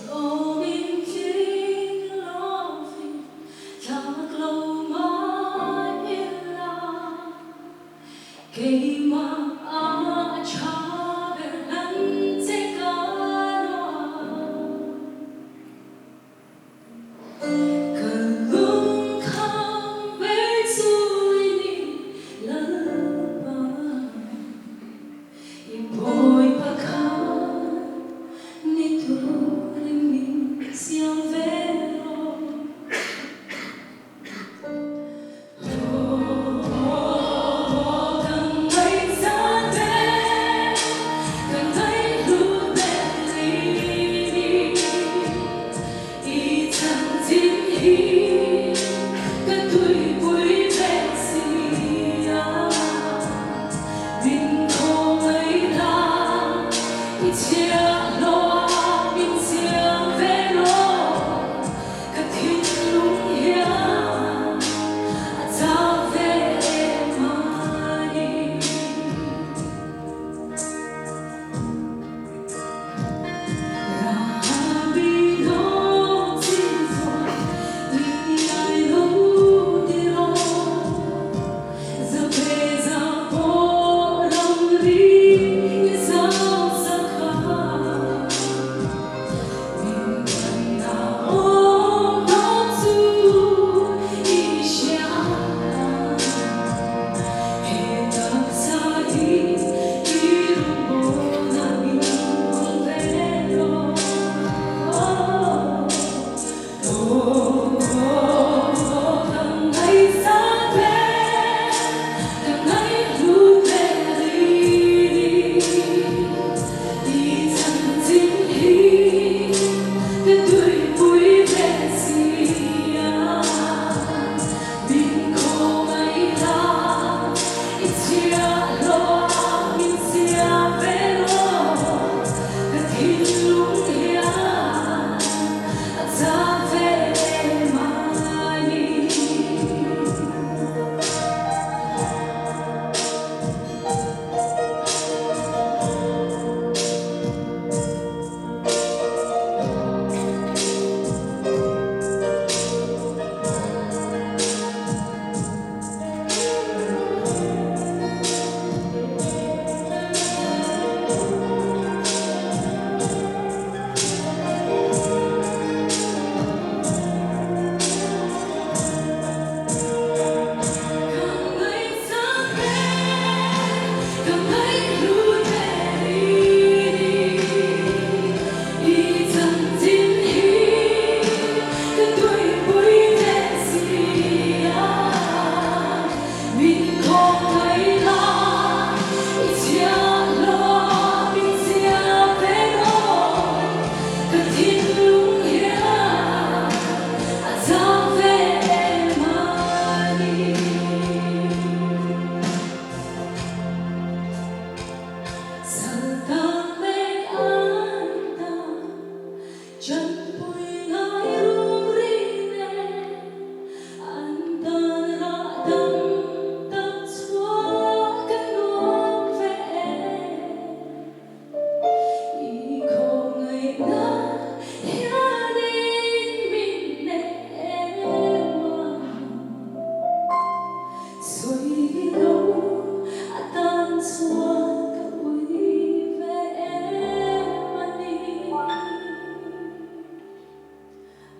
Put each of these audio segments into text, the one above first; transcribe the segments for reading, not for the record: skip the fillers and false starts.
ôm im khi lo vì thật lâu mãi yên lặng khi mà cha về lần sẽ có 그눈 감을 수있니 이 보이박한 네 둘이 siamo vero càng ngày xa thế càng thấy luôn bên đi chẳng tin hi cái tuổi vui vẻ gì mình không ấy là chia lo mình chia về lo cái thiên lung hiền ta về mà đi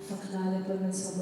Verklare pământ să